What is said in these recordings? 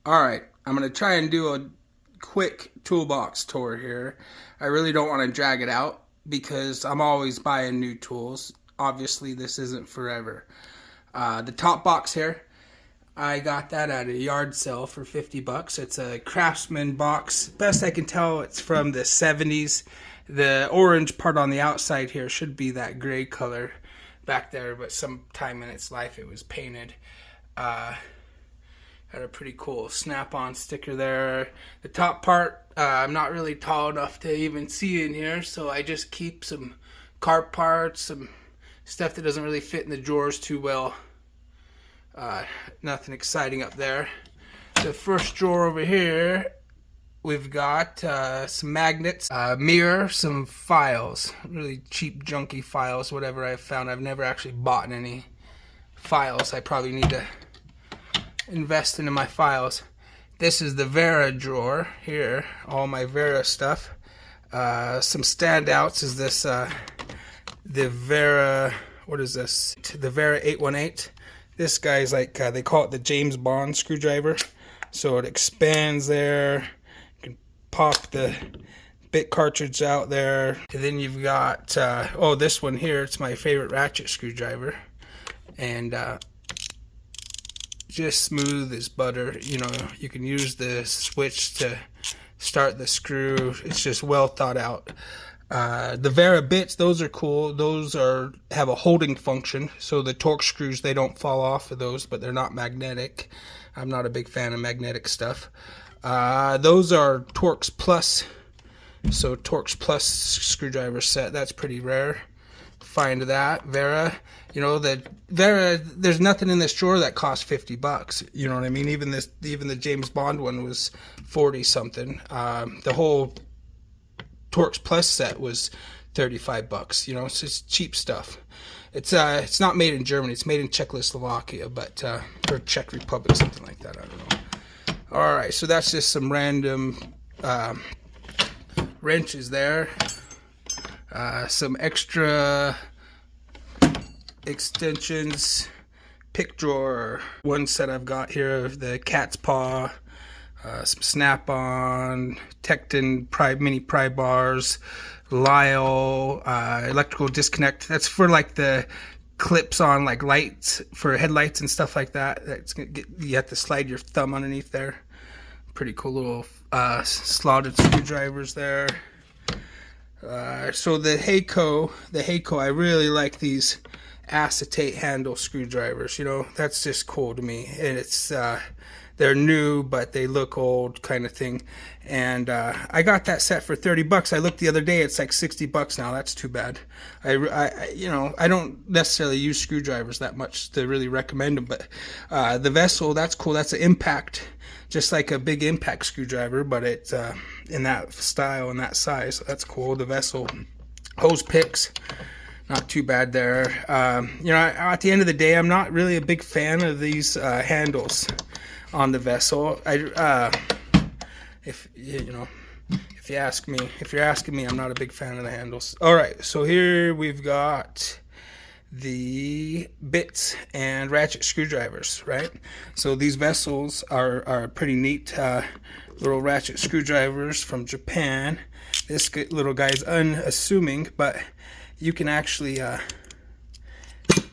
Alright, I'm going to try and do a quick toolbox tour here. I really don't want to drag it out because I'm always buying new tools. Obviously, this isn't forever. The top box here, I got that at a yard sale for 50 bucks. It's a Craftsman box. Best I can tell, it's from the 70s. The orange part on the outside here should be that gray color back there, but sometime in its life it was painted. Got a pretty cool snap-on sticker there. The top part, I'm not really tall enough to even see in here, so I just keep some car parts, some stuff that doesn't really fit in the drawers too well. Nothing exciting up there. The first drawer over here, we've got some magnets, a mirror, some files, really cheap junky files, whatever I've found. I've never actually bought any files. I probably need to invest into my files. This is the Vera drawer here, all my Vera stuff. Some standouts is this the Vera, what is this? The Vera 818. This guy's like, they call it the James Bond screwdriver. So it expands there. You can pop the bit cartridge out there. And then you've got, oh, this one here, it's my favorite ratchet screwdriver. And just smooth as butter. You know, you can use the switch to start the screw. It's just well thought out. The Vera bits, those are cool. Those have a holding function, so the torque screws, they don't fall off of those, but they're not magnetic. I'm not a big fan of magnetic stuff. Those are Torx Plus, so Torx Plus screwdriver set. That's pretty rare. Find that. Vera, you know, the Vera, there's nothing in this drawer that costs 50 bucks. You know what I mean? Even the James Bond one was 40 something. The whole Torx Plus set was 35 bucks. You know, it's just cheap stuff. It's not made in Germany. It's made in Czechoslovakia, but or Czech Republic, something like that. I don't know. All right, so that's just some random wrenches there. Some extra extensions, pick drawer. One set I've got here of the cat's paw, some snap-on, Tecton mini pry bars, Lyle, electrical disconnect. That's for like the clips on like lights for headlights and stuff like that. That's gonna you have to slide your thumb underneath there. Pretty cool little slotted screwdrivers there. So the Heiko, I really like these acetate handle screwdrivers. You know, that's just cool to me. And it's they're new, but they look old, kind of thing. And I got that set for 30 bucks. I looked the other day; it's like 60 bucks now. That's too bad. You know, I don't necessarily use screwdrivers that much to really recommend them. But the Vessel, that's cool. That's an impact, just like a big impact screwdriver, but it's in that style and that size. So that's cool. The Vessel hose picks, not too bad there. You know, at the end of the day, I'm not really a big fan of these handles on the Vessel. If you're asking me, I'm not a big fan of the handles. All right, so here we've got the bits and ratchet screwdrivers, right? So these Vessels are pretty neat little ratchet screwdrivers from Japan. This little guy's unassuming, but you can actually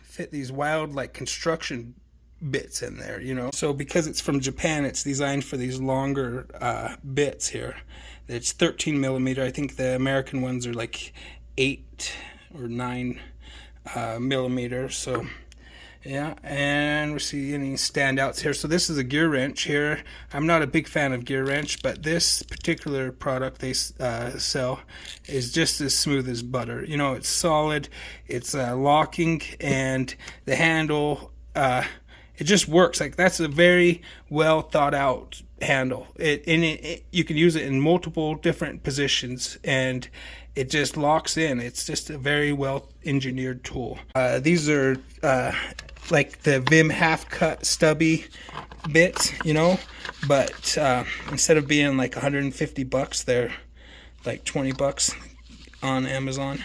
fit these wild like construction bits in there, you know. So because it's from Japan, it's designed for these longer bits here. It's 13 millimeter. I think the American ones are like 8 or 9 millimeter. So yeah, and we see any standouts here. So this is a gear wrench here. I'm not a big fan of gear wrench, but this particular product they sell is just as smooth as butter. You know, it's solid, it's locking, and the handle, it just works. Like, that's a very well thought out handle. You can use it in multiple different positions, and it just locks in. It's just a very well engineered tool. These are like the Vim half cut stubby bits, you know, but instead of being like 150 bucks, they're like 20 bucks on Amazon.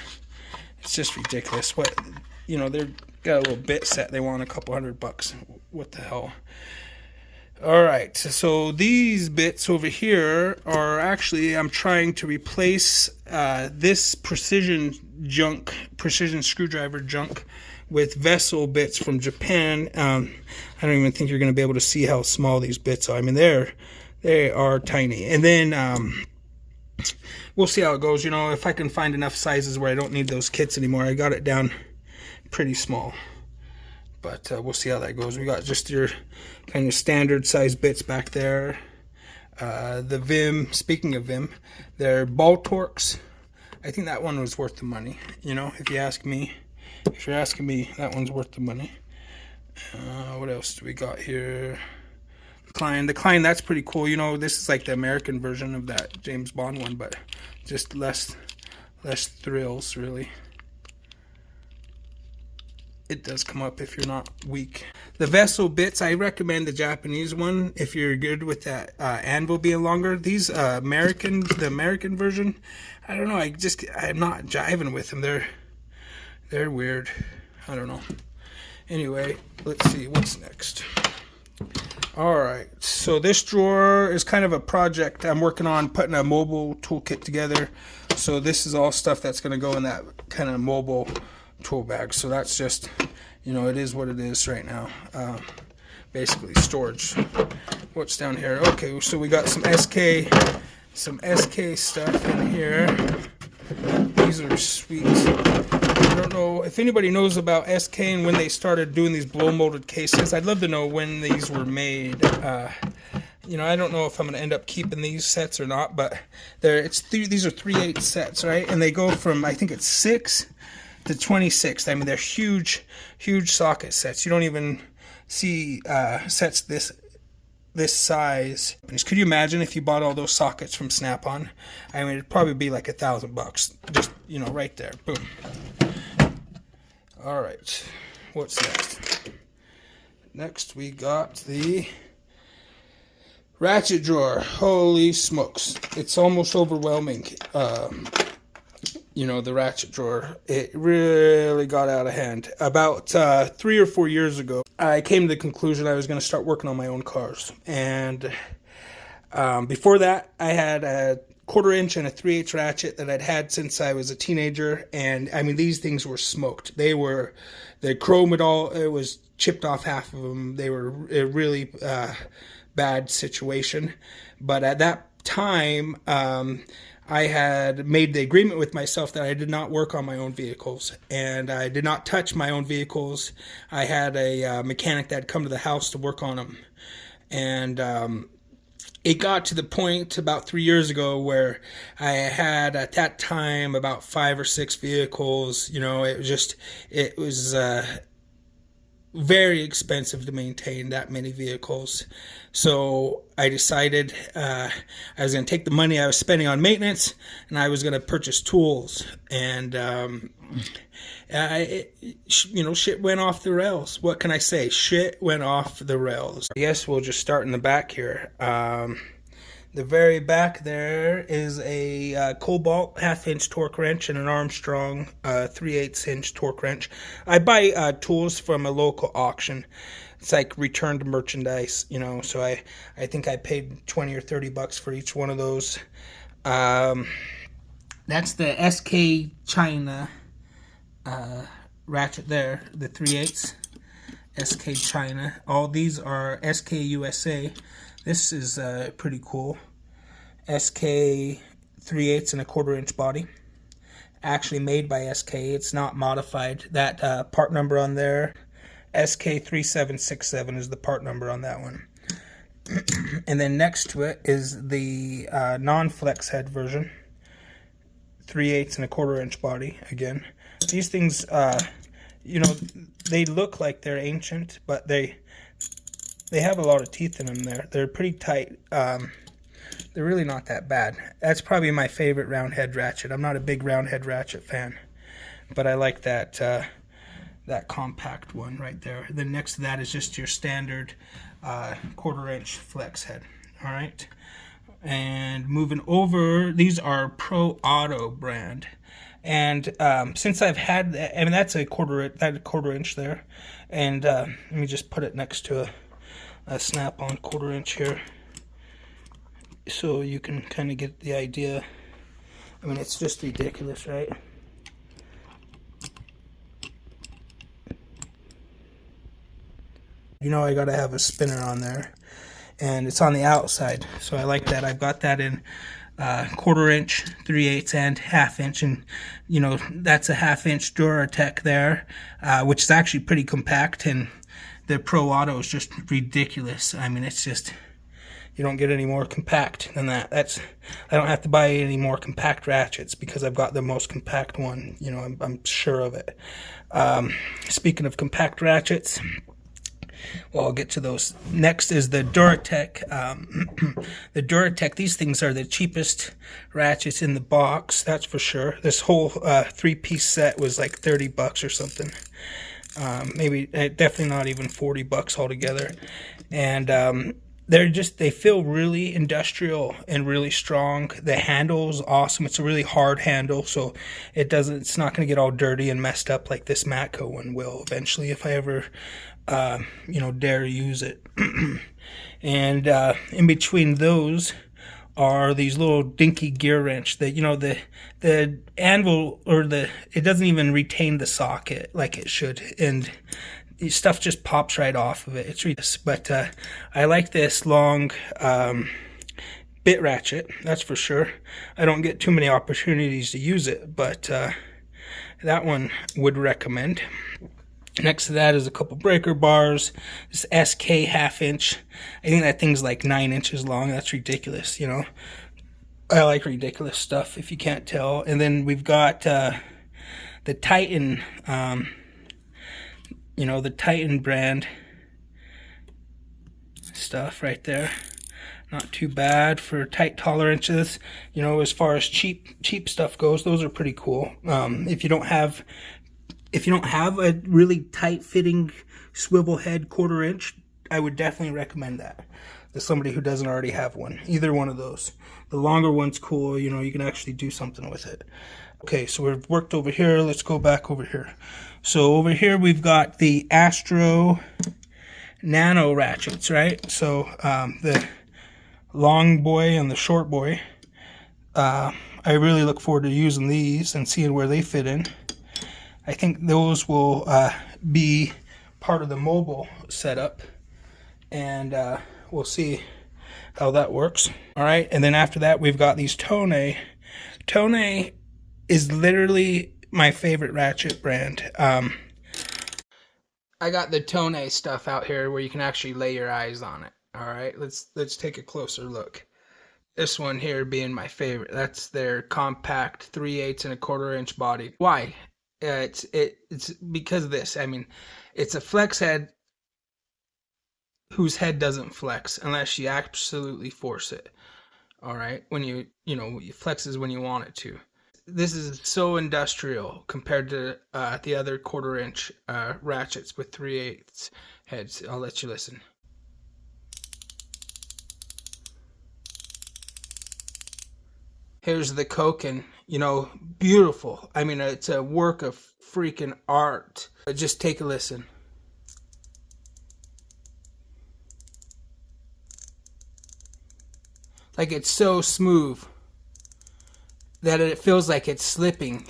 It's just ridiculous. What, you know, they're got a little bit set, they want a couple $100. What the hell? All right, so these bits over here are actually, I'm trying to replace this precision screwdriver junk with vessel bits from Japan. I don't even think you're going to be able to see how small these bits are. I mean, they are tiny. And then we'll see how it goes. You know, if I can find enough sizes where I don't need those kits anymore. I got it down pretty small. But we'll see how that goes. We got just your kind of standard size bits back there. The Vim, speaking of Vim, they're ball torques. I think that one was worth the money. You know, if you ask me. If you're asking me, that one's worth the money. What else do we got here? The Klein, that's pretty cool. You know, this is like the American version of that James Bond one, but just less thrills, really. It does come up if you're not weak. The vessel bits, I recommend the Japanese one if you're good with that anvil being longer. These the American version, I don't know. I'm not jiving with them. They're weird. I don't know. Anyway, let's see what's next. All right, so this drawer is kind of a project. I'm working on putting a mobile toolkit together. So this is all stuff that's going to go in that kind of mobile tool bag. So that's just, you know, it is what it is right now. Basically storage. What's down here? Okay, so we got some SK stuff in here. These are sweet. I don't know if anybody knows about SK and when they started doing these blow molded cases. I'd love to know when these were made. You know, I don't know if I'm going to end up keeping these sets or not, but these are 3/8 sets, right? And they go from, I think it's 6 to 26. I mean, they're huge socket sets. You don't even see sets this size. Could you imagine if you bought all those sockets from Snap-on? I mean, it'd probably be like $1,000. Just, you know, right there. Boom. All right. What's next? Next, we got the Ratchet drawer. Holy smokes. It's almost overwhelming. You know, the Ratchet drawer. It really got out of hand. About 3 or 4 years ago, I came to the conclusion I was going to start working on my own cars. And before that, I had a 1/4 inch and a 3/8 ratchet that I'd had since I was a teenager. And I mean, these things were smoked. The chrome it was chipped off half of them. They were a really bad situation. But at that time, I had made the agreement with myself that I did not work on my own vehicles, and I did not touch my own vehicles. I had a mechanic that had come to the house to work on them. And it got to the point about 3 years ago where I had at that time about 5 or 6 vehicles. You know, it was very expensive to maintain that many vehicles. So I decided I was going to take the money I was spending on maintenance and I was going to purchase tools. And, shit went off the rails. What can I say? Shit went off the rails. I guess we'll just start in the back here. The very back there is a Cobalt 1/2 inch torque wrench and an Armstrong 3/8 inch torque wrench. I buy tools from a local auction. It's like returned merchandise, you know, so I think I paid $20 or $30 for each one of those. That's the SK China ratchet there, the 3/8 SK China. All these are SK USA. This is pretty cool. SK 3/8 and a 1/4 inch body. Actually made by SK. It's not modified. That part number on there, SK 3767 is the part number on that one. And then next to it is the non-flex head version. 3/8 and a 1/4 inch body again. These things, you know, they look like they're ancient, but they have a lot of teeth in them there. They're pretty tight. They're really not that bad. That's probably my favorite round head ratchet. I'm not a big round head ratchet fan, but I like that that compact one right there. Then next to that is just your standard 1/4 inch flex head. All right. And moving over, these are Pro Auto brand. And since I've had, I mean, that's a 1/4 inch there. And let me just put it next to a snap-on 1/4 inch here, so you can kind of get the idea. I mean, it's just ridiculous, right? You know, I gotta have a spinner on there, and it's on the outside, so I like that. I've got that in 1/4 inch, 3/8, and 1/2 inch, and you know, that's a 1/2 inch Duratec there, which is actually pretty compact, and the Pro Auto is just ridiculous. I mean, it's just, you don't get any more compact than that. I don't have to buy any more compact ratchets because I've got the most compact one. You know, I'm sure of it. Speaking of compact ratchets, well, I'll get to those. Next is the Duratec. The Duratec, these things are the cheapest ratchets in the box, that's for sure. This whole 3-piece set was like 30 bucks or something. Maybe, definitely not even 40 bucks altogether. And they feel really industrial and really strong. The handle is awesome. It's a really hard handle, so it's not going to get all dirty and messed up like this Matco one will eventually, if I ever you know, dare use it. And in between those are these little dinky gear wrench that, you know, the anvil, or it doesn't even retain the socket like it should, and stuff just pops right off of it. It's ridiculous. But I like this long bit ratchet, that's for sure. I don't get too many opportunities to use it, but that one would recommend. Next to that is a couple breaker bars. This SK 1/2 inch. I think that thing's like 9 inches long. That's ridiculous, you know. I like ridiculous stuff, if you can't tell. And then we've got the Titan, you know, the Titan brand stuff right there. Not too bad for tight tolerances. You know, as far as cheap stuff goes, those are pretty cool. If you don't have a really tight-fitting swivel head 1/4 inch, I would definitely recommend that to somebody who doesn't already have one. Either one of those. The longer one's cool, you know, you can actually do something with it. Okay, so we've worked over here. Let's go back over here. So over here we've got the Astro Nano ratchets, right? So the long boy and the short boy. I really look forward to using these and seeing where they fit in. I think those will be part of the mobile setup, and we'll see how that works. All right, and then after that, we've got these Tona. Tona is literally my favorite ratchet brand. I got the Tona stuff out here where you can actually lay your eyes on it. All right, let's take a closer look. This one here being my favorite. That's their compact 3/8 and 1/4 inch body. Why? It's because of this. I mean, it's a flex head whose head doesn't flex unless you absolutely force it. All right, when you flexes when you want it to. This is so industrial compared to the other 1/4 inch ratchets with 3/8 heads. I'll let you listen. Here's the Koken, you know, beautiful. I mean, it's a work of freaking art. Just take a listen. Like, it's so smooth that it feels like it's slipping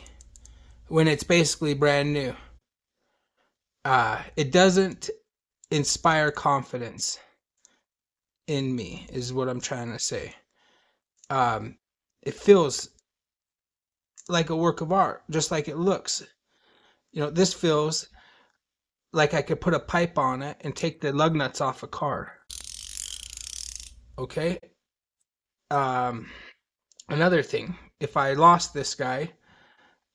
when it's basically brand new. It doesn't inspire confidence in me, is what I'm trying to say. It feels like a work of art, just like it looks. You know, this feels like I could put a pipe on it and take the lug nuts off a car. Okay? Another thing, if I lost this guy,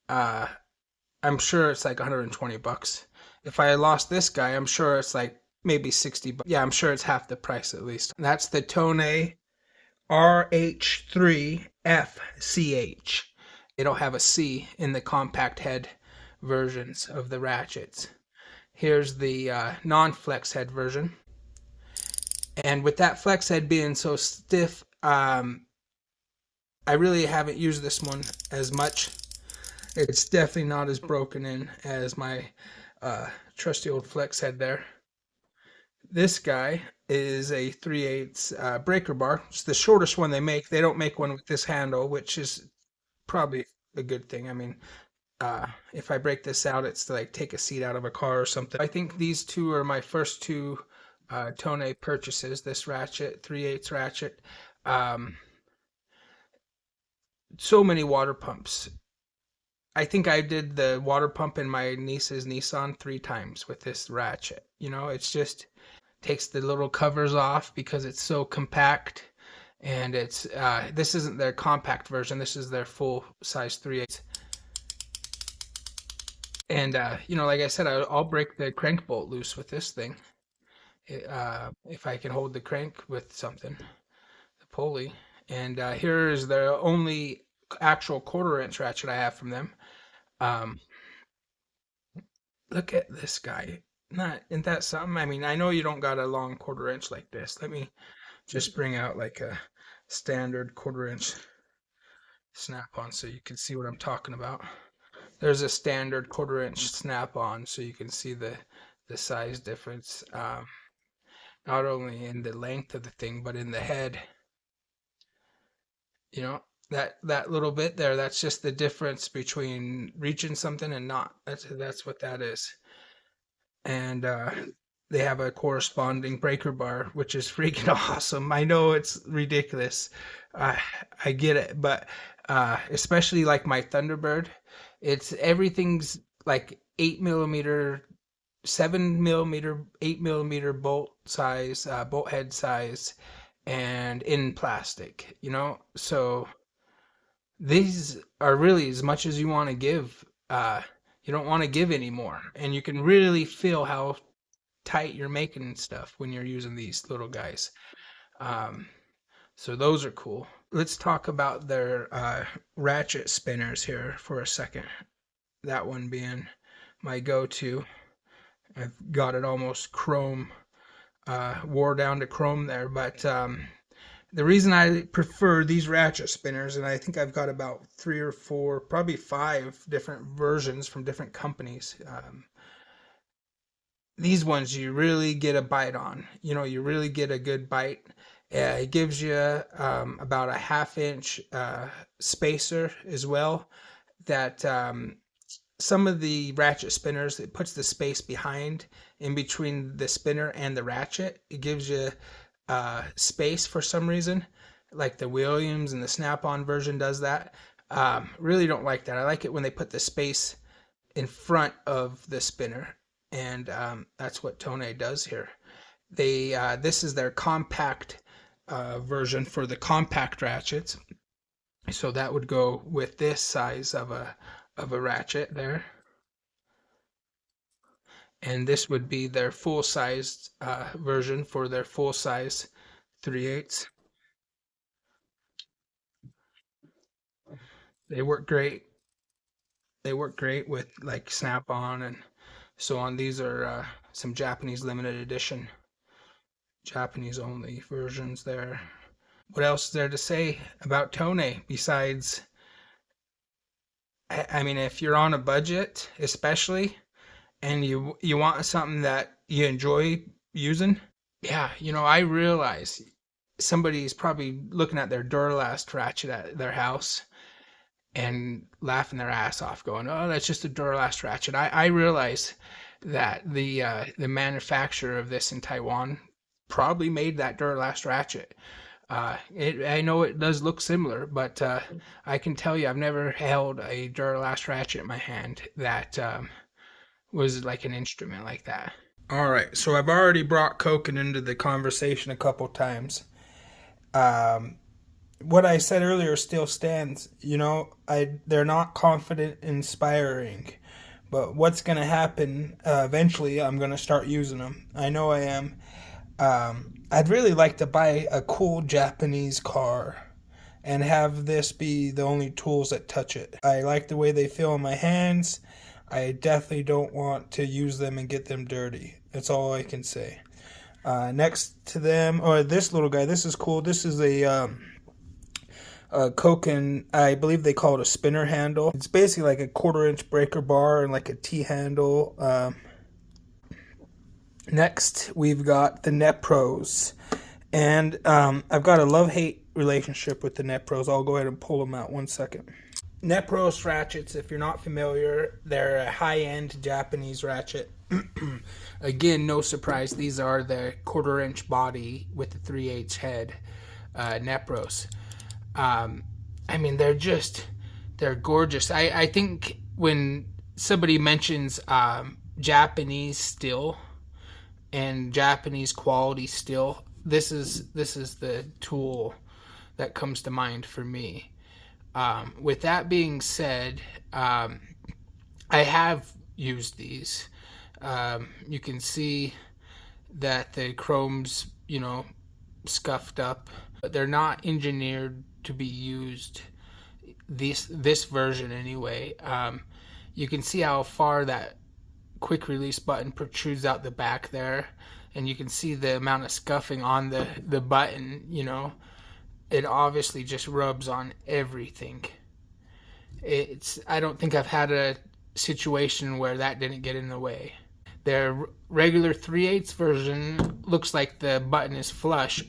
I'm sure it's like 120 bucks. If I lost this guy, I'm sure it's like maybe 60 bucks. Yeah, I'm sure it's half the price at least. That's the Tona RH3FCH. It'll have a C in the compact head versions of the ratchets. Here's the non-flex head version. And with that flex head being so stiff, I really haven't used this one as much. It's definitely not as broken in as my trusty old flex head there. This guy is a 3/8 breaker bar. It's the shortest one they make. They don't make one with this handle, which is probably a good thing. I mean, if I break this out, it's to like take a seat out of a car or something. I think these two are my first two Tone purchases. This Ratchet, 3/8 Ratchet. Um, so many water pumps. I think I did the water pump in my niece's Nissan 3 times with this Ratchet. It's just takes the little covers off because it's so compact. And it's this isn't their compact version. This is their full size 3/8. And like I said, I'll break the crank bolt loose with this thing. If I can hold the crank with something, the pulley. And here is the only actual 1/4 inch ratchet I have from them. Um, Look at this guy. Isn't that something? I mean, I know you don't got a long 1/4 inch like this. Let me just bring out like a standard 1/4 inch snap-on so you can see what I'm talking about. There's a standard 1/4 inch snap-on so you can see the size difference, not only in the length of the thing but in the head. That little bit there, that's just the difference between reaching something and not. That's what that is. And they have a corresponding breaker bar, which is freaking awesome. I know it's ridiculous. I get it, but especially like my Thunderbird, everything's like 8 millimeter, 7 millimeter, 8 millimeter bolt size, bolt head size, and in plastic. So these are really as much as you want to give. You don't want to give anymore, and you can really feel how tight you're making stuff when you're using these little guys. Um, so those are cool. Let's talk about their ratchet spinners here for a second. That one being my go-to. I've got it almost chrome, wore down to chrome there, but the reason I prefer these ratchet spinners, and I think I've got about 3 or 4, probably 5 different versions from different companies. These ones you really get a bite on. You really get a good bite. It gives you about a 1/2 inch spacer as well. That some of the ratchet spinners, it puts the space behind in between the spinner and the ratchet. It gives you space for some reason, like the Williams and the Snap-on version does that. Really don't like that. I like it when they put the space in front of the spinner, and that's what Tone does here. This is their compact version for the compact ratchets, so that would go with this size of a ratchet there, and this would be their full size version for their full size 3/8. They work great. They work great with like Snap-on and so on. These are some Japanese limited edition, Japanese only versions there. What else is there to say about Tone besides, I mean, if you're on a budget, especially, and you want something that you enjoy using, yeah, I realize somebody's probably looking at their Duralast ratchet at their house and laughing their ass off, going, "Oh, that's just a Duralast ratchet." I realize that the manufacturer of this in Taiwan probably made that Duralast ratchet. I know it does look similar, but I can tell you I've never held a Duralast ratchet in my hand that was like an instrument like that. All right, so I've already brought Koken into the conversation a couple times. What I said earlier still stands. They're not confident inspiring, but what's going to happen eventually, I'm going to start using them. I know I am. I'd really like to buy a cool Japanese car and have this be the only tools that touch it. I like the way they feel in my hands. I definitely don't want to use them and get them dirty. That's all I can say. Next to them, or this little guy, this is cool. This is a Koken, I believe they call it a spinner handle. It's basically like a 1/4 inch breaker bar and like a T handle. Next, we've got the Nepros. And I've got a love-hate relationship with the Nepros. I'll go ahead and pull them out 1 second. Nepros ratchets, if you're not familiar, they're a high-end Japanese ratchet. Again, no surprise, these are the 1/4-inch body with the 3/8 head Nepros. I mean, they're gorgeous. I think when somebody mentions Japanese steel and Japanese quality steel, this is the tool that comes to mind for me. With that being said, I have used these. You can see that the chrome's, scuffed up, but they're not engineered to be used this version anyway. You can see how far that quick release button protrudes out the back there, and you can see the amount of scuffing on the button. It obviously just rubs on everything. I don't think I've had a situation where that didn't get in the way. Their regular 3/8 version looks like the button is flush,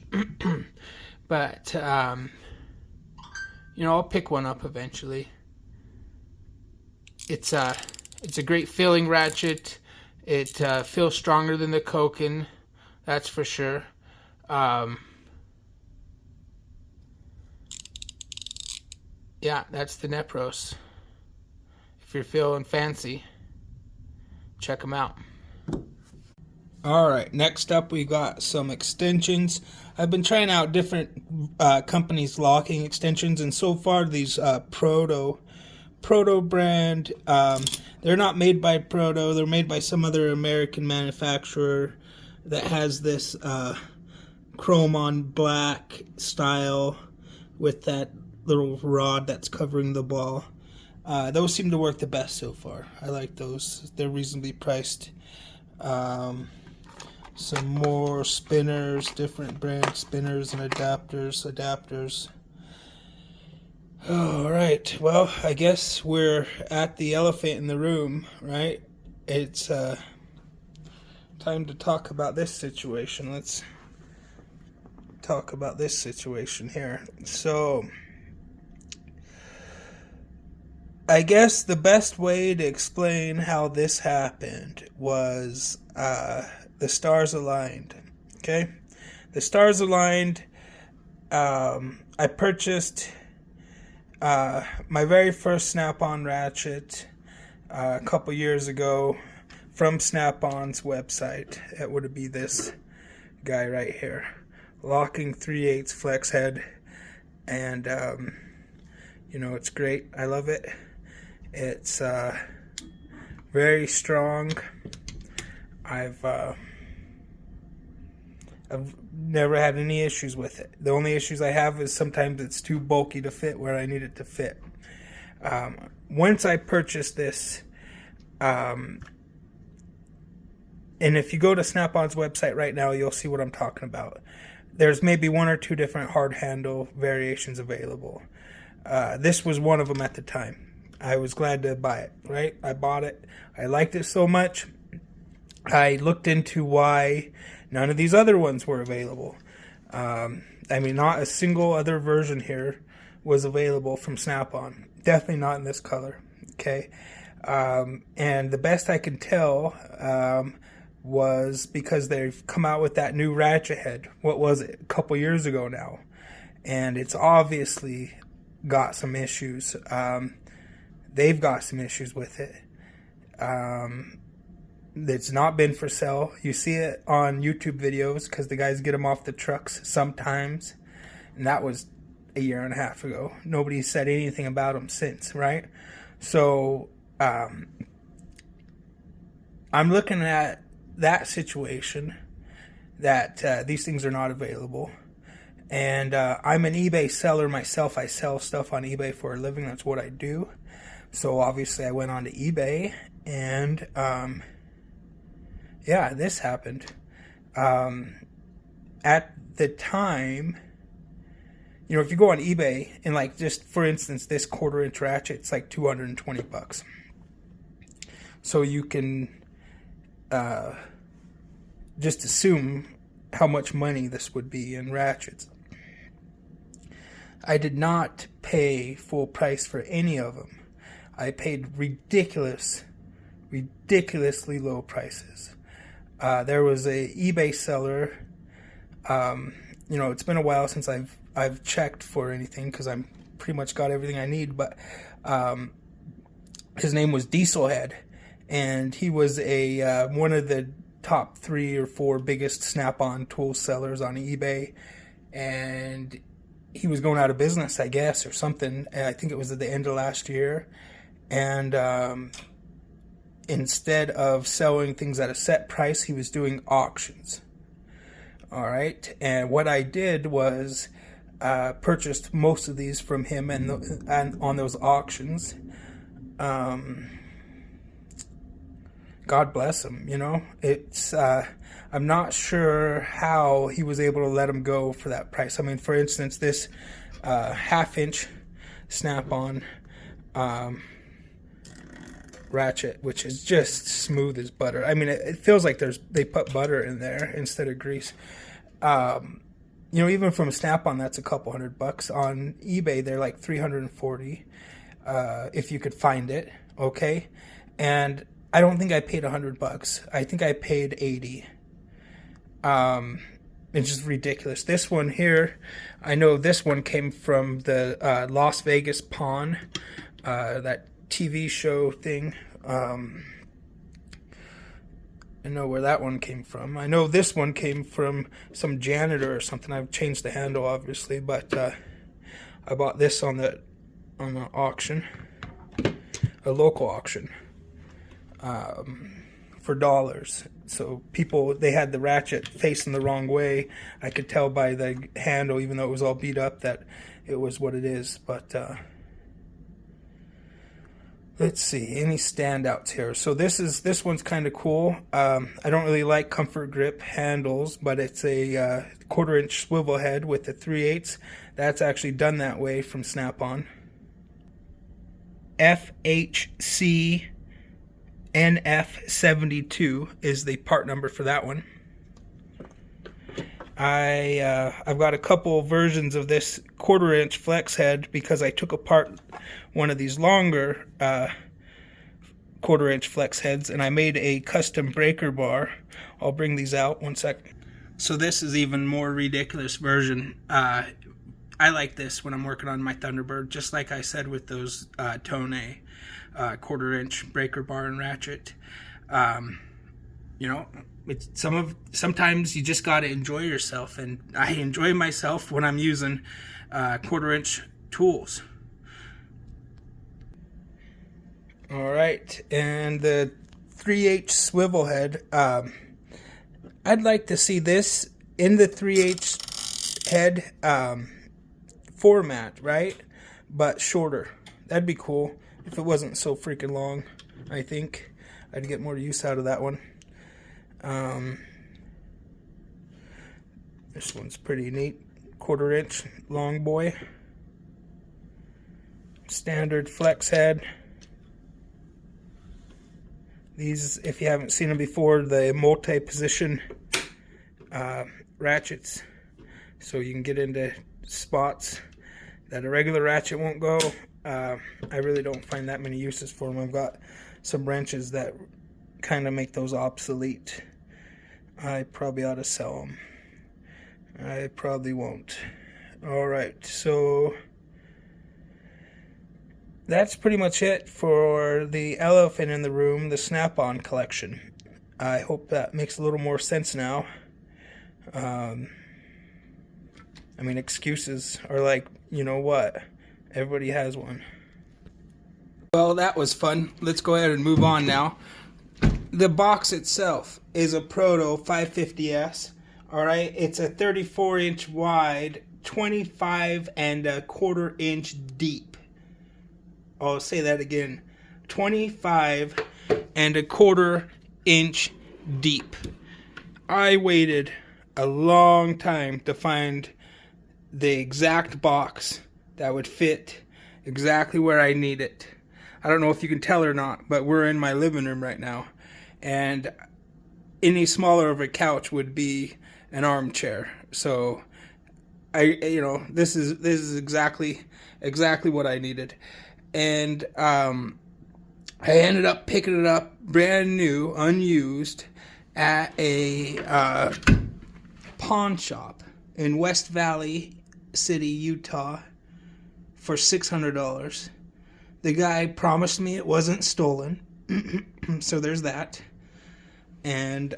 but I'll pick one up eventually. It's a great feeling ratchet. It feels stronger than the Koken, that's for sure. Yeah, that's the Nepros. If you're feeling fancy, check them out. Alright, next up we got some extensions. I've been trying out different companies' locking extensions, and so far these Proto brand, they're not made by Proto, they're made by some other American manufacturer that has this chrome on black style with that little rod that's covering the ball. Those seem to work the best so far. I like those. They're reasonably priced. Some more spinners, different brand spinners and adapters. Alright, well, I guess we're at the elephant in the room, right? It's time to talk about this situation. Let's talk about this situation here. So, I guess the best way to explain how this happened was the stars aligned. Okay? The stars aligned. I purchased my very first Snap-on ratchet a couple years ago from Snap-on's website. It would be this guy right here. Locking 3/8 flex head. And, it's great. I love it. It's very strong. I've never had any issues with it. The only issues I have is sometimes it's too bulky to fit where I need it to fit. Once I purchased this, and if you go to Snap-on's website right now, you'll see what I'm talking about. There's maybe 1 or 2 different hard handle variations available. This was one of them at the time. I was glad to buy it, right? I bought it. I liked it so much. I looked into why none of these other ones were available. Not a single other version here was available from Snap-on. Definitely not in this color. Okay. And the best I can tell was because they've come out with that new Ratchet head. What was it? A couple years ago now. And it's obviously got some issues. They've got some issues with it. It's not been for sale. You see it on YouTube videos because the guys get them off the trucks sometimes. And that was a 1.5 years ago. Nobody said anything about them since, right? So, I'm looking at that situation, that these things are not available. And I'm an eBay seller myself. I sell stuff on eBay for a living. That's what I do. So obviously I went on to eBay, and this happened. At the time, if you go on eBay and just for instance this 1/4-inch ratchet, it's like $220. So you can just assume how much money this would be in Ratchets. I did not pay full price for any of them. I paid ridiculously low prices. There was a eBay seller. You know, it's been a while since I've checked for anything because I'm pretty much got everything I need. But his name was Dieselhead, and he was a one of the top 3 or 4 biggest Snap-on tool sellers on eBay, and he was going out of business, I guess, or something. And I think it was at the end of last year. And instead of selling things at a set price, he was doing auctions. All right. And what I did was purchased most of these from him and on those auctions. God bless him, you know. It's I'm not sure how he was able to let him go for that price. I mean, for instance, this half-inch Snap-on ratchet, which is just smooth as butter. I mean, it feels like they put butter in there instead of grease. You know, even from a Snap-on, that's a couple $100. On eBay, they're like $340 if you could find it. Okay, and I don't think I paid $100. I think I paid $80. It's just ridiculous. This one here, I know this one came from the Las Vegas Pawn, that TV show thing. I know where that one came from. I know this one came from some janitor or something. I've changed the handle, obviously, but I bought this on the auction, a local auction, for dollars. So people, they had the ratchet facing the wrong way. I could tell by the handle, even though it was all beat up, that it was what it is. But let's see, any standouts here. So this one's kind of cool. I don't really like comfort grip handles, but it's a 1/4-inch swivel head with the 3/8. That's actually done that way from Snap-on. FHC NF72 is the part number for that one. I've got a couple versions of this 1/4-inch flex head because I took apart one of these longer 1/4-inch flex heads and I made a custom breaker bar. I'll bring these out one sec. So this is even more ridiculous version. I like this when I'm working on my Thunderbird, just like I said with those Tona 1/4-inch breaker bar and ratchet. You know, it's sometimes you just got to enjoy yourself, and I enjoy myself when I'm using 1/4-inch tools. All right, and the 3/8 swivel head. I'd like to see this in the 3/8 head format, right? But shorter. That'd be cool if it wasn't so freaking long. I think I'd get more use out of that one. This one's pretty neat. 1/4-inch long boy. Standard flex head. These, if you haven't seen them before, the multi-position ratchets. So you can get into spots that a regular ratchet won't go. I really don't find that many uses for them. I've got some wrenches that kind of make those obsolete. I probably ought to sell them. I probably won't. Alright, so that's pretty much it for the elephant in the room, the Snap-on collection. I hope that makes a little more sense now. I mean, excuses are like, you know what? Everybody has one. Well, that was fun. Let's go ahead and move on now. The box itself is a Proto 550S. All right, it's a 34-inch wide, 25¼ inch deep. I'll say that again. 25¼ inch deep. I waited a long time to find the exact box that would fit exactly where I need it. I don't know if you can tell or not, but we're in my living room right now. And any smaller of a couch would be an armchair. So this is exactly what I needed. And I ended up picking it up brand new, unused, at a pawn shop in West Valley City, Utah, for $600. The guy promised me it wasn't stolen, so there's that. And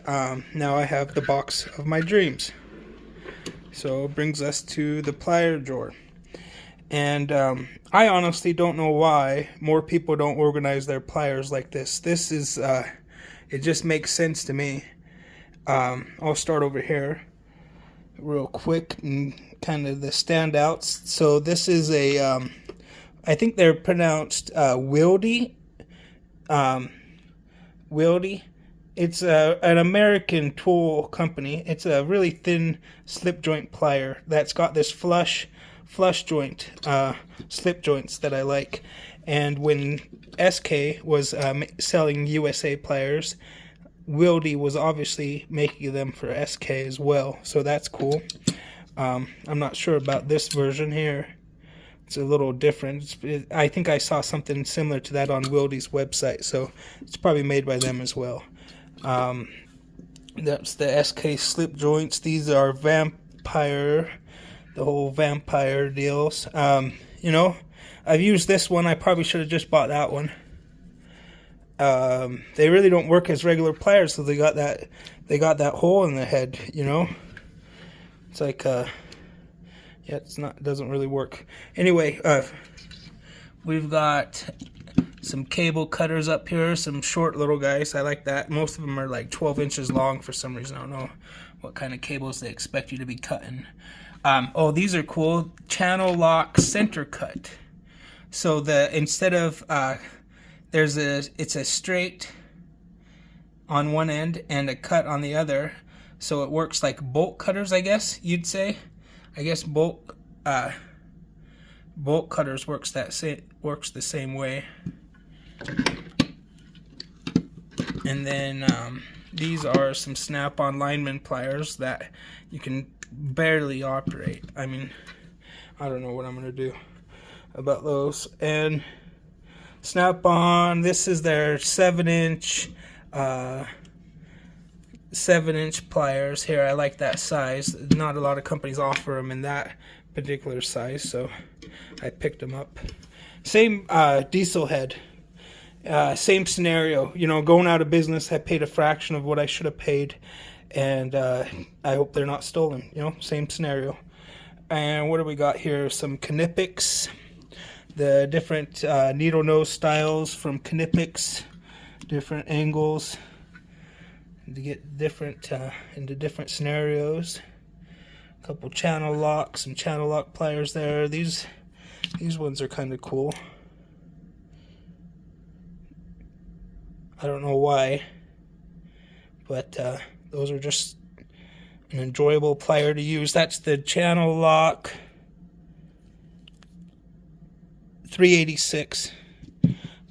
now I have the box of my dreams. So it brings us to the plier drawer. And I honestly don't know why more people don't organize their pliers like this. This is, it just makes sense to me. I'll start over here real quick and kind of the standouts. So this is a, I think they're pronounced Wildy. Wildy. It's an American tool company. It's a really thin slip joint plier that's got this flush joint, slip joints that I like. And when SK was selling USA pliers, Wildy was obviously making them for SK as well. So that's cool. I'm not sure about this version here. It's a little different. I think I saw something similar to that on Wildy's website, so it's probably made by them as well. That's the SK slip joints. These are vampire, the whole vampire deals. I've used this one. I probably should have just bought that one. They really don't work as regular pliers, so they got that hole in the head. It's like yeah, it doesn't really work. Anyway, we've got some cable cutters up here, some short little guys. I like that. Most of them are like 12 inches long for some reason. I don't know what kind of cables they expect you to be cutting. Oh, these are cool. Channel lock center cut. So instead of it's a straight on one end and a cut on the other. So it works like bolt cutters, I guess you'd say. I guess bolt cutters works the same way. And then these are some snap-on lineman pliers that you can barely operate. I mean, I don't know what I'm gonna do about those. And snap-on, this is their 7-inch pliers here. I like that size. Not a lot of companies offer them in that particular size, so I picked them up. Same diesel head. Same scenario. Going out of business, I paid a fraction of what I should have paid, and I hope they're not stolen. Same scenario. And what do we got here? Some Knipex. The different needle nose styles from Knipex. Different angles to get different into different scenarios. A couple channel locks, some channel lock pliers there. These ones are kind of cool. I don't know why, but those are just an enjoyable plier to use. That's the channel lock 386.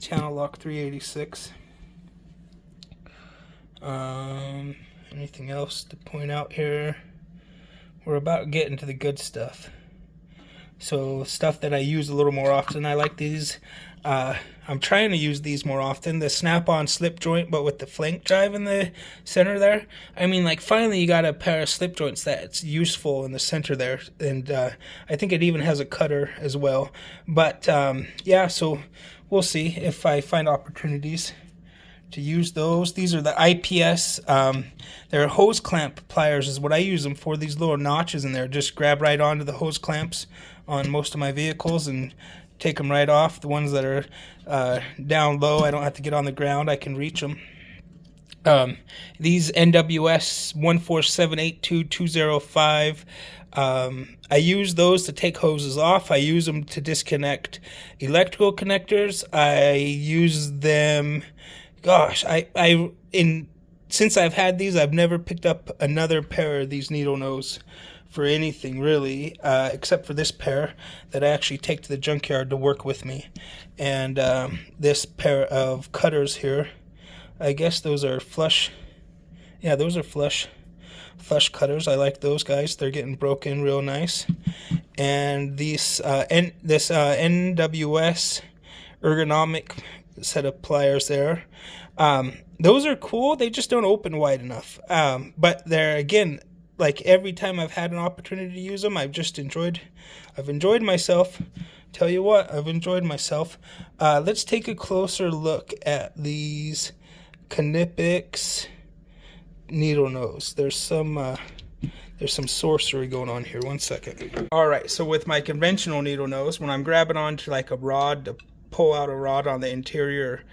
Channel lock 386. Anything else to point out here? We're about getting to the good stuff. So stuff that I use a little more often. I like these. I'm trying to use these more often. The snap-on slip joint, but with the flank drive in the center there. I mean, like, finally you got a pair of slip joints that's useful in the center there. And I think it even has a cutter as well. But yeah, so we'll see if I find opportunities to use those. These are the IPS. They're hose clamp pliers is what I use them for. These little notches in there. Just grab right onto the hose clamps on most of my vehicles and take them right off. The ones that are down low, I don't have to get on the ground. I can reach them. These NWS 14782-205. I use those to take hoses off. I use them to disconnect electrical connectors. I use them. Gosh, since I've had these, I've never picked up another pair of these needle nose for anything really, except for this pair that I actually take to the junkyard to work with me. And this pair of cutters here, I guess those are flush. Yeah, those are flush cutters. I like those guys. They're getting broken real nice. And these NWS ergonomic set of pliers there. Those are cool. They just don't open wide enough. But they're, again, like every time I've had an opportunity to use them, I've enjoyed myself. Tell you what, I've enjoyed myself. Let's take a closer look at these Knipex needle nose. There's some sorcery going on here. One second. All right, so with my conventional needle nose, when I'm grabbing onto like a rod to pull out a rod on the interior,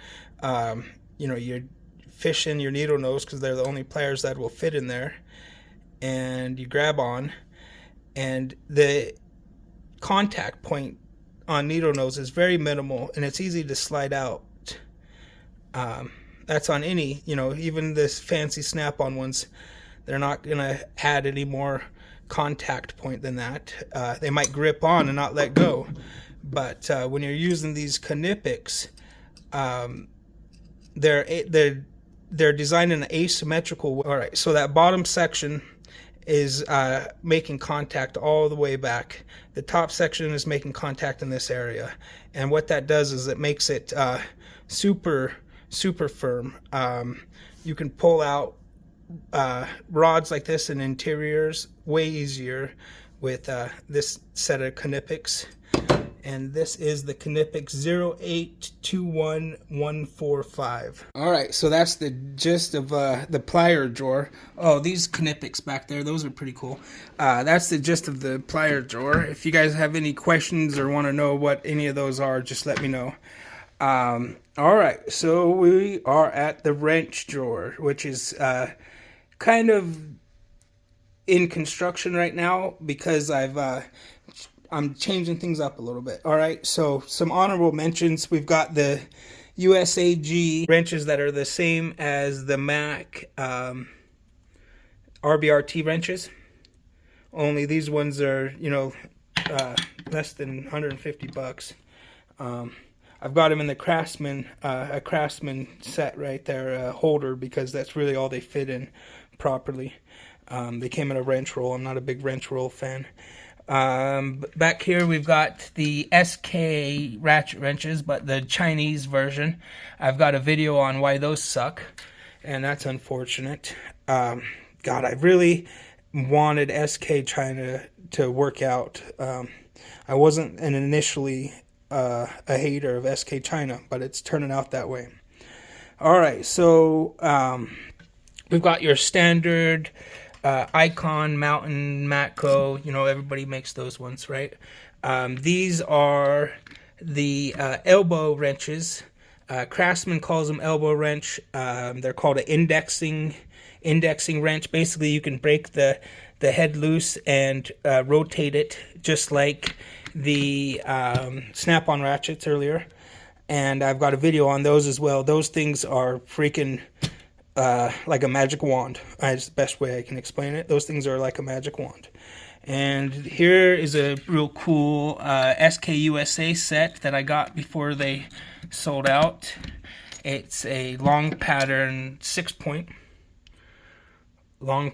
you're fishing your needle nose because they're the only pliers that will fit in there, and you grab on, and the contact point on needle nose is very minimal, and it's easy to slide out. That's on any, even this fancy snap-on ones. They're not gonna add any more contact point than that. They might grip on and not let go, but when you're using these Knipex, they're designed in an asymmetrical way. All right, so that bottom section is making contact all the way back. The top section is making contact in this area, and what that does is it makes it super firm. You can pull out rods like this in interiors way easier with this set of Knipex. And this is the Knipex 0821145. All right, so that's the gist of the plier drawer. Oh, these Knipex back there, those are pretty cool. That's the gist of the plier drawer. If you guys have any questions or want to know what any of those are, just let me know. All right, so we are at the wrench drawer, which is kind of in construction right now because I'm changing things up a little bit. All right, so some honorable mentions. We've got the USAG wrenches that are the same as the Mac RBRT wrenches. Only these ones are, less than 150 bucks. I've got them in the Craftsman, a Craftsman set right there, holder, because that's really all they fit in properly. They came in a wrench roll. I'm not a big wrench roll fan. Back here we've got the SK ratchet wrenches, but the Chinese version. I've got a video on why those suck, and that's unfortunate. God, I really wanted SK China to work out. I wasn't initially a hater of SK China, but it's turning out that way. Alright, so we've got your standard Icon, Mountain, Matco, everybody makes those ones, right? These are the elbow wrenches. Craftsman calls them elbow wrench. They're called an indexing wrench. Basically, you can break the head loose and rotate it, just like the snap-on ratchets earlier. And I've got a video on those as well. Those things are freaking like a magic wand. That's the best way I can explain it. Those things are like a magic wand. And here is a real cool SK USA set that I got before they sold out. It's a long pattern 6-point. One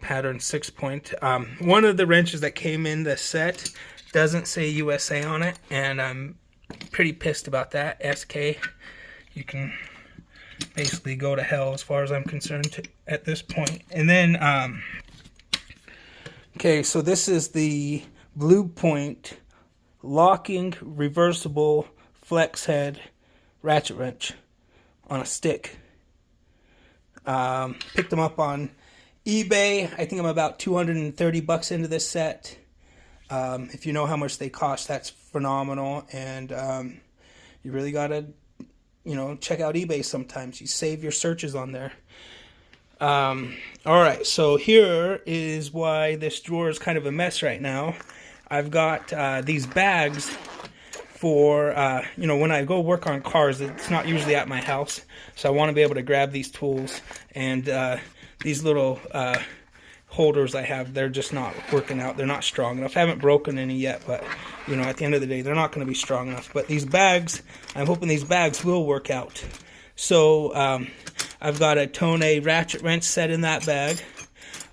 of the wrenches that came in the set doesn't say USA on it, and I'm pretty pissed about that. SK, you can basically go to hell as far as I'm concerned at this point. And then, okay, so this is the Blue Point locking reversible flex head ratchet wrench on a stick. Picked them up on eBay. I think I'm about 230 bucks into this set. If you know how much they cost, that's phenomenal. And you really gotta check out eBay sometimes. You save your searches on there. Alright, so here is why this drawer is kind of a mess right now. I've got these bags for, when I go work on cars. It's not usually at my house, so I want to be able to grab these tools. And these little holders I have, they're just not working out. They're not strong enough. I haven't broken any yet, but at the end of the day, they're not going to be strong enough. But these bags, I'm hoping these bags will work out. So I've got a Tona ratchet wrench set in that bag.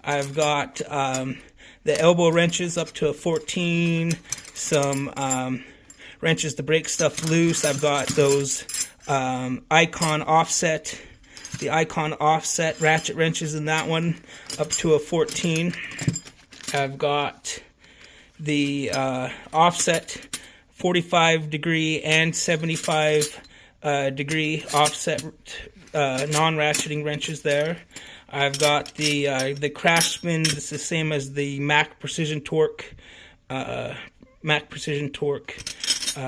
I've got the elbow wrenches up to a 14, some wrenches to break stuff loose. I've got those Icon offset, the Icon offset ratchet wrenches in that one up to a 14. I've got the offset 45 degree and 75 degree offset non-ratcheting wrenches there. I've got the crash spin. It's the same as the Mac Precision Torque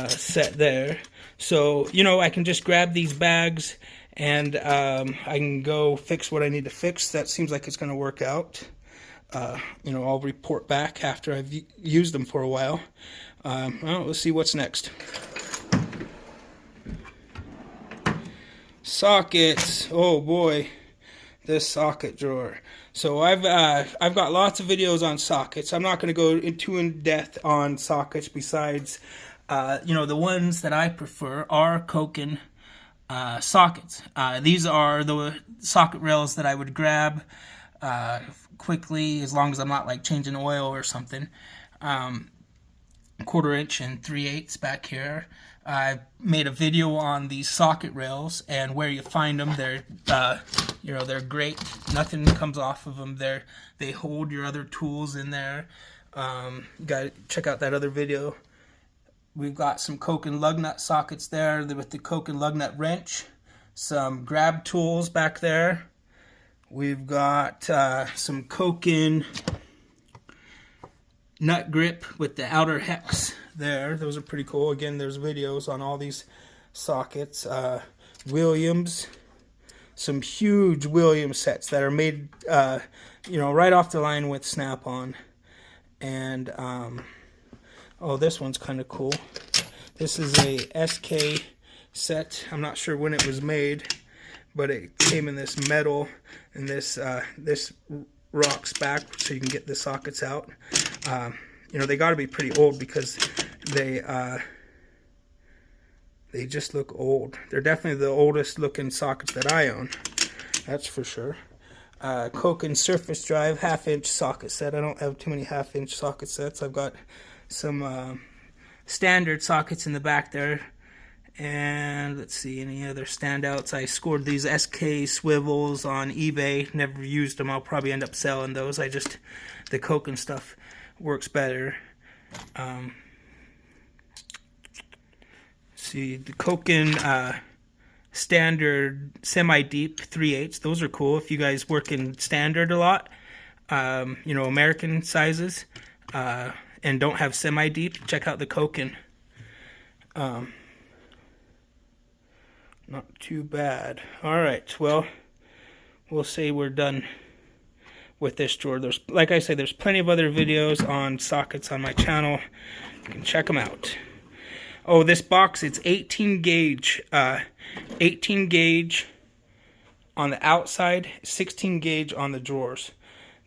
set there. So, you know, I can just grab these bags and I can go fix what I need to fix. That seems like it's going to work out. You know, I'll report back after I've used them for a while. Well, let's see what's next. Sockets. Oh boy, this socket drawer. So I've got lots of videos on sockets. I'm not going to go too in depth on sockets. Besides, you know, the ones that I prefer are Koken sockets. These are the socket rails that I would grab quickly, as long as I'm not like changing oil or something. 1/4 inch and 3/8 back here. I made a video on these socket rails and where you find them. They're you know, they're great. Nothing comes off of them. They hold your other tools in there. You gotta check out that other video. We've got some Koken lug nut sockets there with the Koken lug nut wrench. Some grab tools back there. We've got some Koken nut grip with the outer hex there. Those are pretty cool. Again, there's videos on all these sockets. Williams, some huge Williams sets that are made, you know, right off the line with Snap-on. And oh, this one's kind of cool. This is a SK set. I'm not sure when it was made, but it came in this metal, and this rocks back so you can get the sockets out. You know, they got to be pretty old because they just look old. They're definitely the oldest looking sockets that I own, that's for sure. Koken surface drive 1/2 inch socket set. I don't have too many 1/2 inch socket sets. I've got some standard sockets in the back there. And let's see, any other standouts. I scored these SK swivels on eBay. Never used them. I'll probably end up selling those. The Koken stuff works better. See, the Koken standard semi-deep 3/8. Those are cool if you guys work in standard a lot. You know, American sizes. And don't have semi-deep. Check out the Koken. Not too bad. Alright, well, we'll say we're done with this drawer. There's, like I said, there's plenty of other videos on sockets on my channel. You can check them out. Oh, this box, it's 18 gauge. 18 gauge on the outside, 16 gauge on the drawers.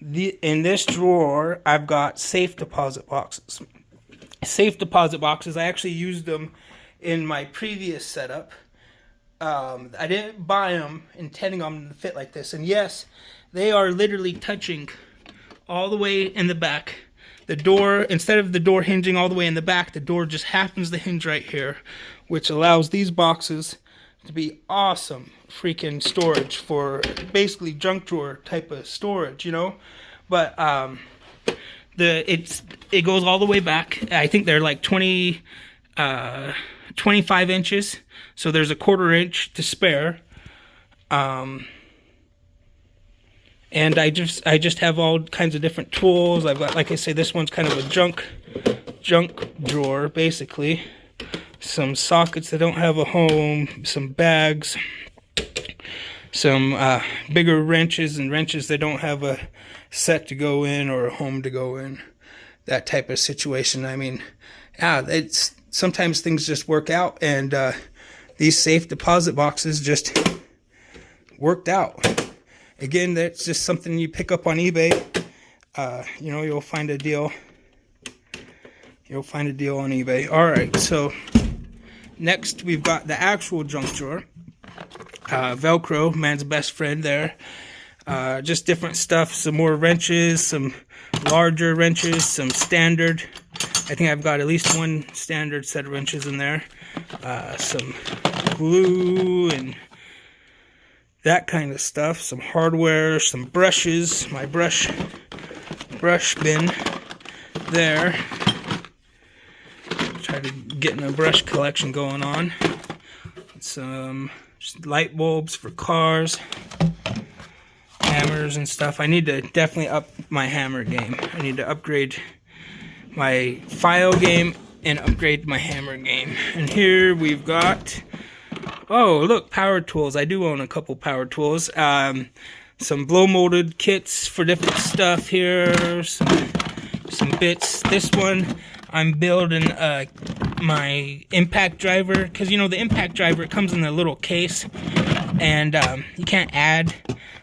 In this drawer, I've got safe deposit boxes. Safe deposit boxes, I actually used them in my previous setup. I didn't buy them intending on them to fit like this. And yes, they are literally touching all the way in the back. The door, instead of the door hinging all the way in the back, the door just happens to hinge right here, which allows these boxes to be awesome freaking storage for basically junk drawer type of storage, you know. But it goes all the way back. I think they're like 25 inches, so there's a 1/4 inch to spare. And I just have all kinds of different tools. I've got, like I say, this one's kind of a junk drawer basically. Some sockets that don't have a home, some bags, some bigger wrenches and wrenches that don't have a set to go in or a home to go in. That type of situation. I mean, yeah, it's sometimes things just work out, and these safe deposit boxes just worked out. Again, that's just something you pick up on eBay. You know, you'll find a deal. You'll find a deal on eBay. All right, so next we've got the actual junk drawer. Velcro, man's best friend there. Just different stuff, some more wrenches, some larger wrenches, some standard. I think I've got at least one standard set of wrenches in there. Some glue and that kind of stuff. Some hardware, some brushes, my brush bin there. Try to get a brush collection going on. Some just light bulbs for cars. Hammers and stuff. I need to definitely up my hammer game. I need to upgrade my file game and upgrade my hammer game. And here we've got, oh look, power tools. I do own a couple power tools. Some blow molded kits for different stuff here. Some bits. This one I'm building my impact driver, because you know the impact driver, it comes in a little case, and you can't add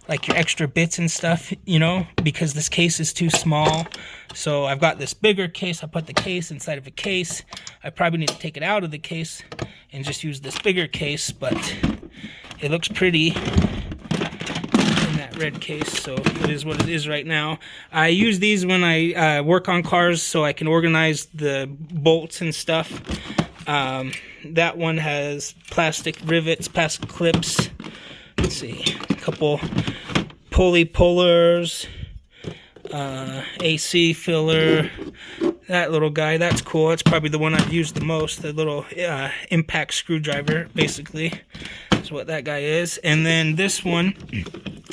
like your extra bits and stuff, you know, because this case is too small. So I've got this bigger case. I put the case inside of a case. I probably need to take it out of the case and just use this bigger case, but it looks pretty in that red case, so it is what it is right now. I use these when I work on cars so I can organize the bolts and stuff. That one has plastic rivets, plastic clips. Let's see, a couple pulley pullers, AC filler, that little guy, that's cool. That's probably the one I've used the most, the little impact screwdriver, basically. That's what that guy is. And then this one,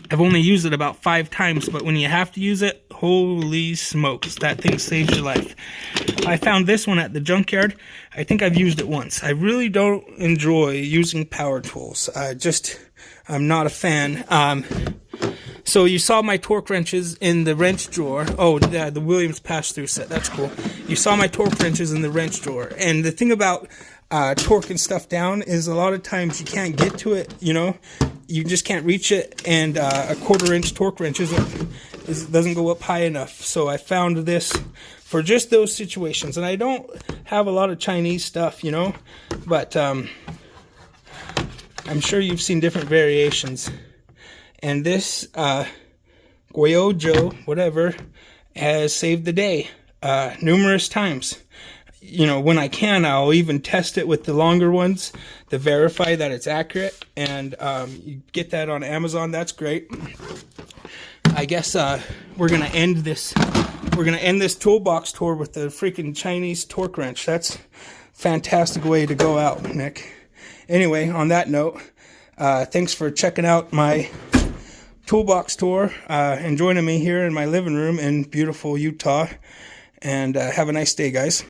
I've only used it about 5 times, but when you have to use it, holy smokes, that thing saves your life. I found this one at the Junkyard. I think I've used it once. I really don't enjoy using power tools. I'm not a fan. So you saw my torque wrenches in the wrench drawer. Oh, the Williams pass-through set. That's cool. You saw my torque wrenches in the wrench drawer. And the thing about torquing stuff down is a lot of times you can't get to it, you know. You just can't reach it. And a 1/4-inch torque wrench doesn't go up high enough. So I found this for just those situations. And I don't have a lot of Chinese stuff, you know. But I'm sure you've seen different variations. And this Guoyo, whatever, has saved the day numerous times. You know, when I can, I'll even test it with the longer ones to verify that it's accurate. And you get that on Amazon. That's great. I guess we're gonna end this. We're gonna end this toolbox tour with the freaking Chinese torque wrench. That's a fantastic way to go out, Nick. Anyway, on that note, thanks for checking out my toolbox tour and joining me here in my living room in beautiful Utah. And have a nice day, guys.